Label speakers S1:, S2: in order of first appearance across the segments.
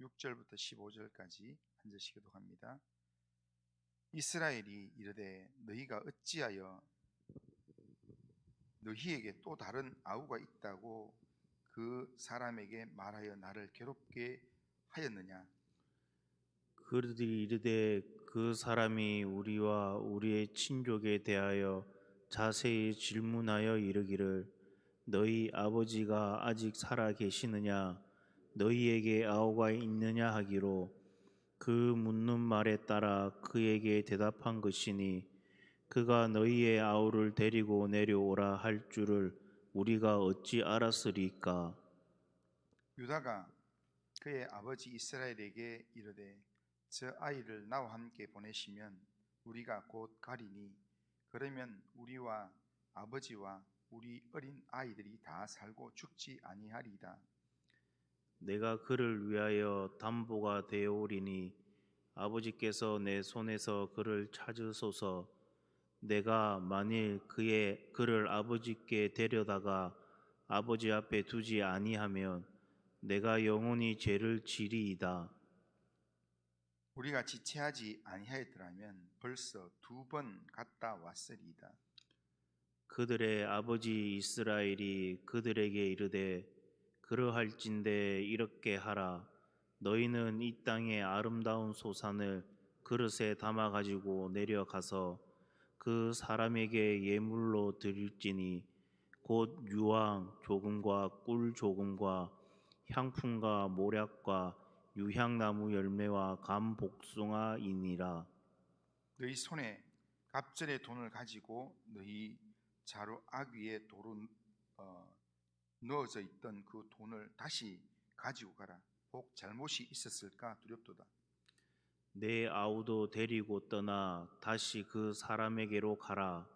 S1: 6절부터 15절까지 한 절씩 교독합니다. 이스라엘이 이르되 너희가 어찌하여 너희에게 또 다른 아우가 있다고 그 사람에게 말하여 나를 괴롭게 하였느냐?
S2: 그들이 이르되 그 사람이 우리와 우리의 친족에 대하여 자세히 질문하여 이르기를 너희 아버지가 아직 살아 계시느냐 너희에게 아우가 있느냐 하기로 그 묻는 말에 따라 그에게 대답한 것이니 그가 너희의 아우를 데리고 내려오라 할 줄을 우리가 어찌 알았으리까?
S1: 유다가 그의 아버지 이스라엘에게 이르되 저 아이를 나와 함께 보내시면 우리가 곧 가리니 그러면 우리와 아버지와 우리 어린 아이들이 다 살고 죽지 아니하리이다.
S2: 내가 그를 위하여 담보가 되어오리니 아버지께서 내 손에서 그를 찾으소서. 내가 만일 그를 아버지께 데려다가 아버지 앞에 두지 아니하면 내가 영원히 죄를 지리이다.
S1: 우리가 지체하지 아니하였더라면 벌써 2번 갔다 왔으리이다.
S2: 그들의 아버지 이스라엘이 그들에게 이르되 그러할진대 이렇게 하라. 너희는 이 땅의 아름다운 소산을 그릇에 담아 가지고 내려가서 그 사람에게 예물로 드릴지니 곧 유황 조금과 꿀 조금과 향품과 모략과 유향나무 열매와 감 복숭아이니라.
S1: 너희 손에 갑절의 돈을 가지고 너희 자루 아귀에 도로 넣어져 있던 그 돈을 다시 가지고 가라. 혹 잘못이 있었을까 두렵도다.
S2: 내 아우도 데리고 떠나 다시 그 사람에게로 가라.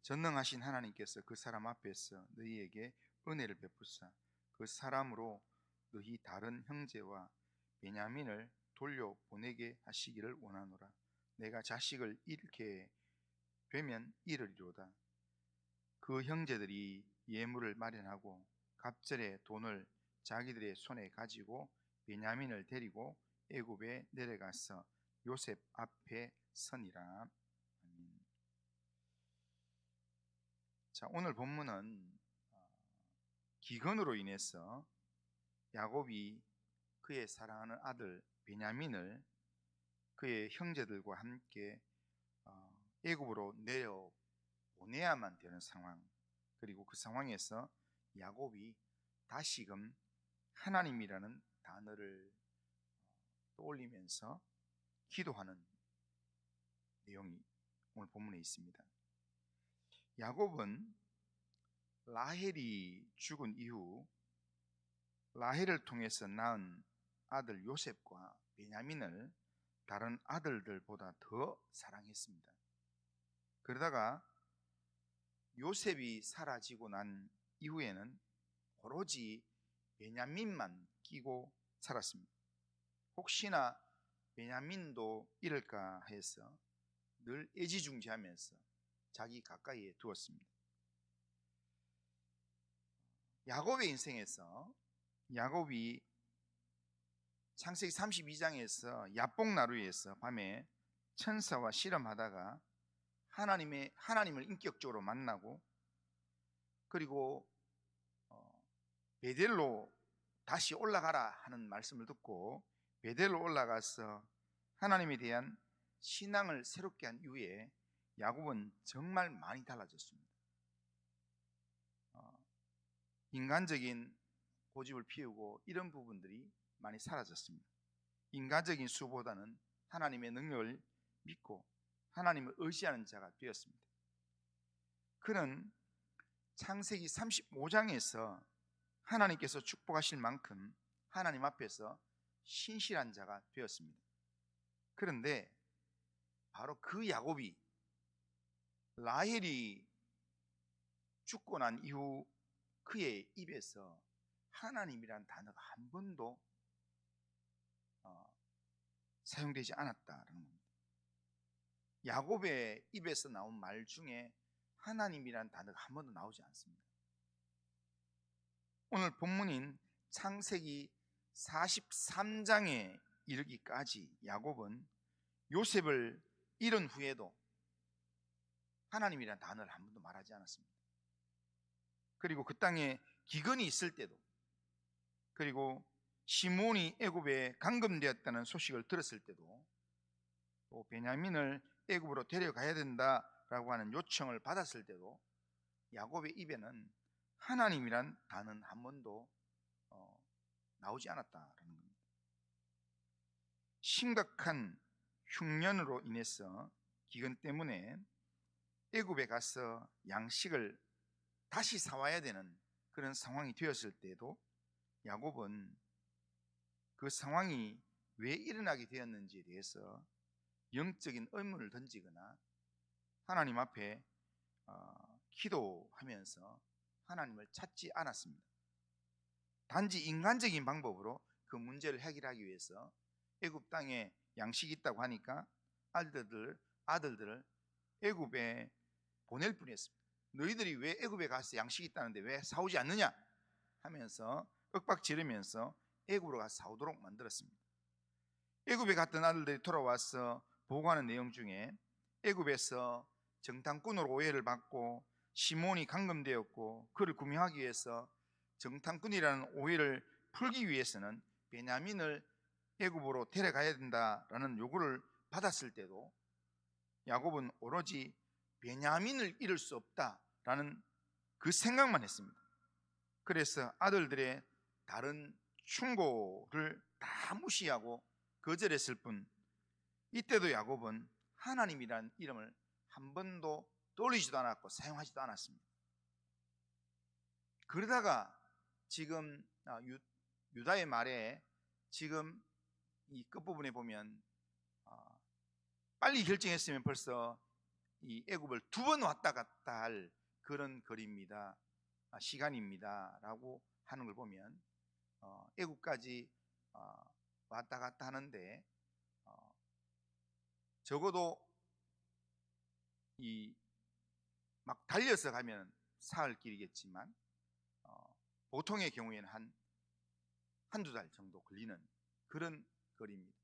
S1: 전능하신 하나님께서 그 사람 앞에서 너희에게 은혜를 베푸사 그 사람으로 너희 다른 형제와 베냐민을 돌려보내게 하시기를 원하노라. 내가 자식을 잃게 되면 이르리로다. 그 형제들이 예물을 마련하고 갑절의 돈을 자기들의 손에 가지고 베냐민을 데리고 애굽에 내려가서 요셉 앞에 서니라. 자, 오늘 본문은 기근으로 인해서 야곱이 그의 사랑하는 아들 베냐민을 그의 형제들과 함께 애굽으로 내려보내야만 되는 상황, 그리고 그 상황에서 야곱이 다시금 하나님이라는 단어를 떠올리면서 기도하는 내용이 오늘 본문에 있습니다. 야곱은 라헬이 죽은 이후 라헬을 통해서 낳은 아들 요셉과 베냐민을 다른 아들들보다 더 사랑했습니다. 그러다가 요셉이 사라지고 난 이후에는 오로지 베냐민만 끼고 살았습니다. 혹시나 베냐민도 잃을까 해서 늘 애지중지하면서 자기 가까이에 두었습니다. 야곱의 인생에서 야곱이 창세기 32장에서 야복나루에서 밤에 천사와 씨름하다가 하나님을 인격적으로 만나고, 그리고 베델로 다시 올라가라 하는 말씀을 듣고 베델로 올라가서 하나님에 대한 신앙을 새롭게 한 이후에 야곱은 정말 많이 달라졌습니다. 인간적인 고집을 피우고 이런 부분들이 많이 사라졌습니다. 인간적인 수보다는 하나님의 능력을 믿고 하나님을 의지하는 자가 되었습니다. 그는 창세기 35장에서 하나님께서 축복하실 만큼 하나님 앞에서 신실한 자가 되었습니다. 그런데 바로 그 야곱이 라헬이 죽고 난 이후 그의 입에서 하나님이란 단어가 한 번도 사용되지 않았다는 겁니다. 야곱의 입에서 나온 말 중에 하나님이란 단어가 한 번도 나오지 않습니다. 오늘 본문인 창세기 43장에 이르기까지 야곱은 요셉을 잃은 후에도 하나님이라는 단어를 한 번도 말하지 않았습니다. 그리고 그 땅에 기근이 있을 때도, 그리고 시몬이 애굽에 감금되었다는 소식을 들었을 때도, 또 베냐민을 애굽으로 데려가야 된다라고 하는 요청을 받았을 때도 야곱의 입에는 하나님이란 단어는 한 번도 나오지 않았다라는 겁니다. 심각한 흉년으로 인해서 기근 때문에 애굽에 가서 양식을 다시 사와야 되는 그런 상황이 되었을 때도 야곱은 그 상황이 왜 일어나게 되었는지에 대해서 영적인 의문을 던지거나 하나님 앞에 기도하면서 하나님을 찾지 않았습니다. 단지 인간적인 방법으로 그 문제를 해결하기 위해서 애굽 땅에 양식이 있다고 하니까 아들들을 애굽에 보낼 뿐이었습니다. 너희들이 왜 애굽에 가서 양식이 있다는데 왜 사오지 않느냐 하면서 윽박지르면서 애굽으로 가서 사오도록 만들었습니다. 애굽에 갔던 아들들이 돌아와서 보고하는 내용 중에 애굽에서 정탐꾼으로 오해를 받고 시몬이 감금되었고 그를 구명하기 위해서 정탐꾼이라는 오해를 풀기 위해서는 베냐민을 애굽으로 데려가야 된다라는 요구를 받았을 때도 야곱은 오로지 베냐민을 잃을 수 없다라는 그 생각만 했습니다. 그래서 아들들의 다른 충고를 다 무시하고 거절했을 뿐, 이때도 야곱은 하나님이란 이름을 한 번도 떠올리지도 않았고 사용하지도 않았습니다. 그러다가 지금 유다의 말에 지금 이 끝부분에 보면 빨리 결정했으면 벌써 이 애굽을 2번 왔다 갔다 할 그런 거리입니다. 시간입니다 라고 하는 걸 보면 애굽까지 왔다 갔다 하는데 적어도 이 막 달려서 가면 사흘 길이겠지만 보통의 경우에는 한두 달 정도 걸리는 그런 거리입니다.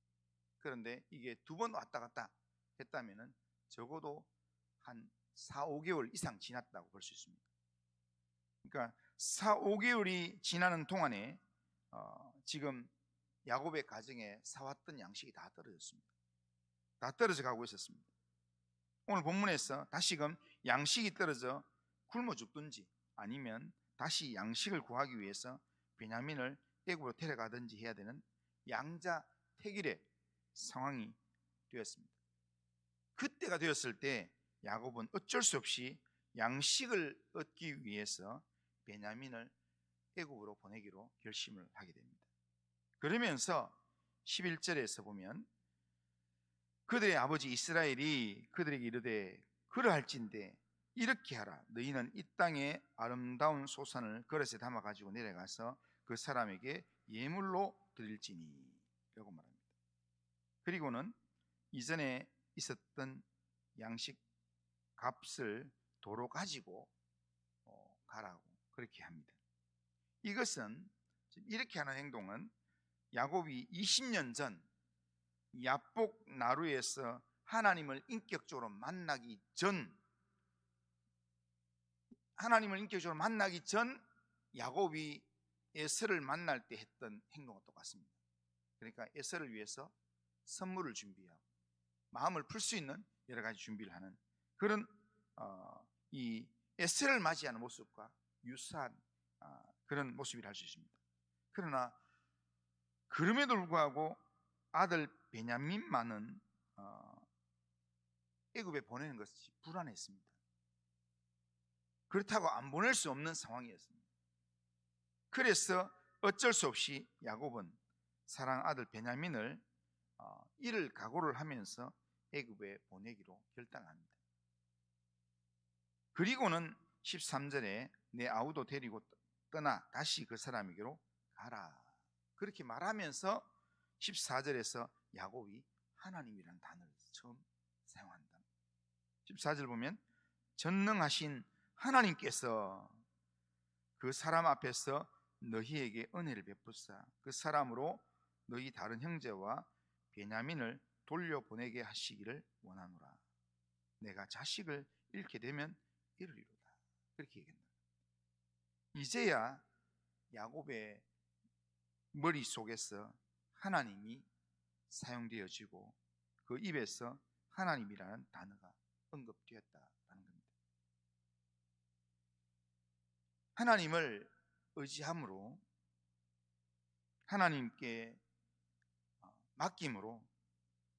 S1: 그런데 이게 2번 왔다 갔다 했다면 적어도 한 4, 5개월 이상 지났다고 볼 수 있습니다. 그러니까 4, 5개월이 지나는 동안에 지금 야곱의 가정에 사왔던 양식이 다 떨어졌습니다. 다 떨어져 가고 있었습니다. 오늘 본문에서 다시금 양식이 떨어져 굶어 죽든지 아니면 다시 양식을 구하기 위해서 베냐민을 애굽으로 데려가든지 해야 되는 양자택일의 상황이 되었습니다. 그때가 되었을 때 야곱은 어쩔 수 없이 양식을 얻기 위해서 베냐민을 애굽으로 보내기로 결심을 하게 됩니다. 그러면서 11절에서 보면 그들의 아버지 이스라엘이 그들에게 이르되 그러할진대 이렇게 하라. 너희는 이 땅에 아름다운 소산을 그릇에 담아 가지고 내려가서 그 사람에게 예물로 드릴지니 라고 말합니다. 그리고는 이전에 있었던 양식 값을 도로 가지고 가라고 그렇게 합니다. 이것은 이렇게 하는 행동은 야곱이 20년 전 야복 나루에서 하나님을 인격적으로 만나기 전 야곱이 에서를 만날 때 했던 행동과 똑같습니다. 그러니까 에서를 위해서 선물을 준비하고 마음을 풀 수 있는 여러 가지 준비를 하는 그런 이 에서를 맞이하는 모습과 유사한 그런 모습이라 할 수 있습니다. 그러나 그럼에도 불구하고 아들 베냐민만은 애굽에 보내는 것이 불안했습니다. 그렇다고 안 보낼 수 없는 상황이었습니다. 그래서 어쩔 수 없이 야곱은 사랑 아들 베냐민을 이를 각오를 하면서 애굽에 보내기로 결단합니다. 그리고는 13절에 내 아우도 데리고 떠나 다시 그 사람에게로 가라 그렇게 말하면서 14절에서 야곱이 하나님이라는 단어를 처음 사용한다. 14절 보면 전능하신 하나님께서 그 사람 앞에서 너희에게 은혜를 베푸사 그 사람으로 너희 다른 형제와 베냐민을 돌려보내게 하시기를 원하노라. 내가 자식을 잃게 되면 이르리로다. 그렇게 얘기합니다. 이제야 야곱의 머릿속에서 하나님이 사용되어지고 그 입에서 하나님이라는 단어가 언급되었다라는 겁니다. 하나님을 의지함으로 하나님께 맡김으로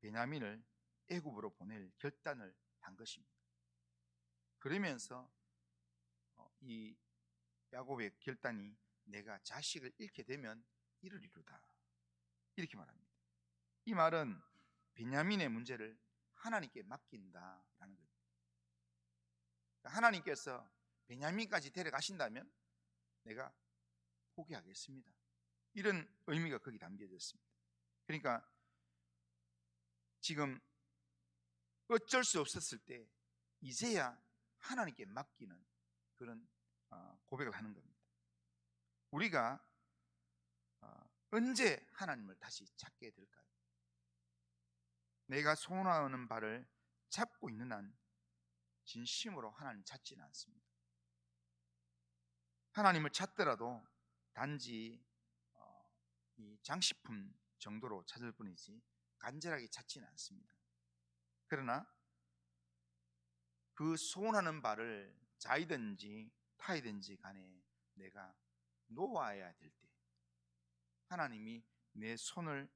S1: 베냐민을 애굽으로 보낼 결단을 한 것입니다. 그러면서 이 야곱의 결단이 내가 자식을 잃게 되면 이르리로다 이렇게 말합니다. 이 말은 베냐민의 문제를 하나님께 맡긴다라는 거예요. 하나님께서 베냐민까지 데려가신다면 내가 포기하겠습니다. 이런 의미가 거기 담겨져 있습니다. 그러니까 지금 어쩔 수 없었을 때 이제야 하나님께 맡기는 그런 고백을 하는 겁니다. 우리가 언제 하나님을 다시 찾게 될까요? 내가 소원하는 바를 잡고 있는 한 진심으로 하나님 찾지는 않습니다. 하나님을 찾더라도 단지 이 장식품 정도로 찾을 뿐이지 간절하게 찾지는 않습니다. 그러나 그 소원하는 바를 자이든지 타이든지 간에 내가 놓아야 될 때, 하나님이 내 손을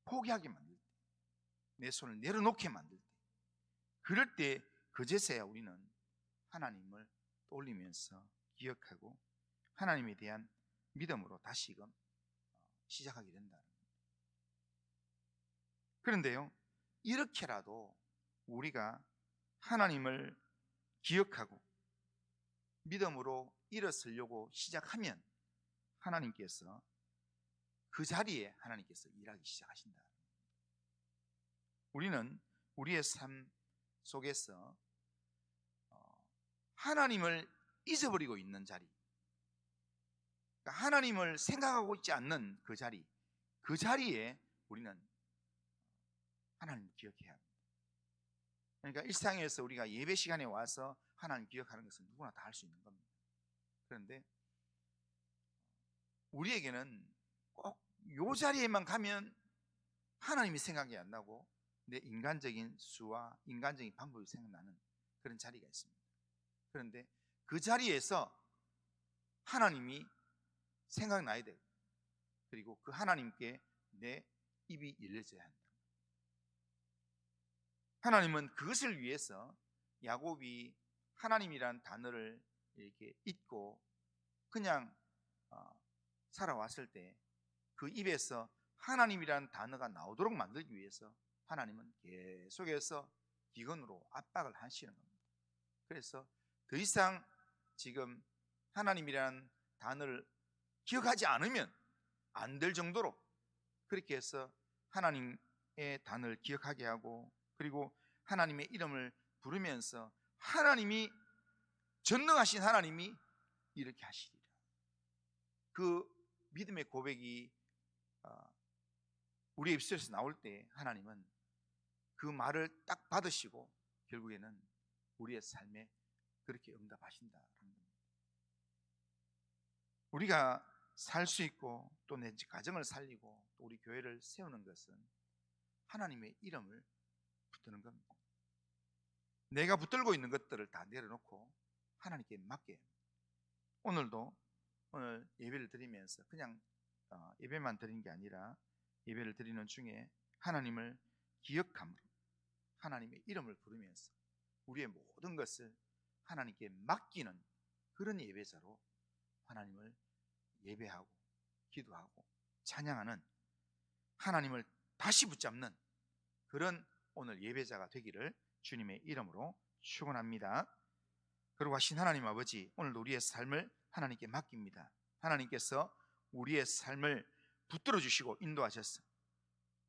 S1: 포기하게 만들 때, 내 손을 내려놓게 만들 때, 그럴 때 그제서야 우리는 하나님을 떠올리면서 기억하고 하나님에 대한 믿음으로 다시금 시작하게 된다. 그런데요, 이렇게라도 우리가 하나님을 기억하고 믿음으로 일어서려고 시작하면 하나님께서 그 자리에 하나님께서 일하기 시작하신다. 우리는 우리의 삶 속에서 하나님을 잊어버리고 있는 자리, 그러니까 하나님을 생각하고 있지 않는 그 자리에 우리는 하나님을 기억해야 합니다. 그러니까 일상에서 우리가 예배 시간에 와서 하나님 기억하는 것은 누구나 다 할 수 있는 겁니다. 그런데 우리에게는 꼭 이 자리에만 가면 하나님이 생각이 안 나고 내 인간적인 수와 인간적인 방법이 생각나는 그런 자리가 있습니다. 그런데 그 자리에서 하나님이 생각나야 되고, 그리고 그 하나님께 내 입이 열려져야 한다. 하나님은 그것을 위해서 야곱이 하나님이란 단어를 이렇게 잊고 그냥 살아왔을 때 그 입에서 하나님이란 단어가 나오도록 만들기 위해서 하나님은 계속해서 기근으로 압박을 하시는 겁니다. 그래서 더 이상 지금 하나님이란 단어를 기억하지 않으면 안 될 정도로 그렇게 해서 하나님의 단어를 기억하게 하고, 그리고 하나님의 이름을 부르면서 하나님이, 전능하신 하나님이 이렇게 하시리라. 그 믿음의 고백이 우리 입술에서 나올 때 하나님은 그 말을 딱 받으시고 결국에는 우리의 삶에 그렇게 응답하신다는 겁니다. 우리가 살 수 있고 또 내 가정을 살리고 또 우리 교회를 세우는 것은 하나님의 이름을 붙드는 겁니다. 내가 붙들고 있는 것들을 다 내려놓고 하나님께 맡게. 오늘도 오늘 예배를 드리면서 그냥 예배만 드리는 게 아니라 예배를 드리는 중에 하나님을 기억함으로 하나님의 이름을 부르면서 우리의 모든 것을 하나님께 맡기는 그런 예배자로 하나님을 예배하고 기도하고 찬양하는, 하나님을 다시 붙잡는 그런 오늘 예배자가 되기를 주님의 이름으로 축원합니다. 그리고 하신 하나님 아버지, 오늘도 우리의 삶을 하나님께 맡깁니다. 하나님께서 우리의 삶을 붙들어 주시고 인도하셨어.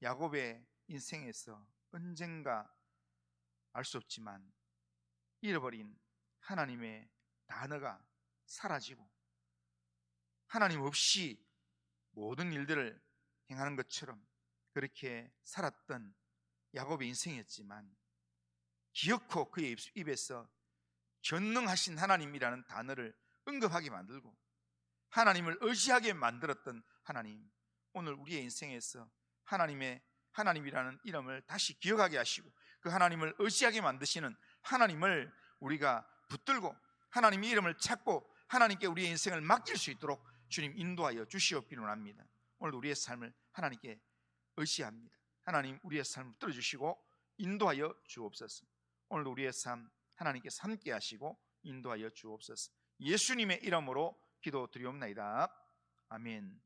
S1: 야곱의 인생에서 언젠가 알 수 없지만 잃어버린 하나님의 단어가 사라지고 하나님 없이 모든 일들을 행하는 것처럼 그렇게 살았던 야곱의 인생이었지만, 기어코 그의 입에서 전능하신 하나님이라는 단어를 언급하게 만들고 하나님을 의지하게 만들었던 하나님, 오늘 우리의 인생에서 하나님이라는 이름을 다시 기억하게 하시고 그 하나님을 의지하게 만드시는 하나님을 우리가 붙들고 하나님의 이름을 찾고 하나님께 우리의 인생을 맡길 수 있도록 주님 인도하여 주시옵기를 원합니다. 오늘 우리의 삶을 하나님께 의지합니다. 하나님, 우리의 삶을 들어주시고 인도하여 주옵소서. 오늘 우리의 삶 하나님께 함께 하시고 인도하여 주옵소서. 예수님의 이름으로 기도드리옵나이다. 아멘.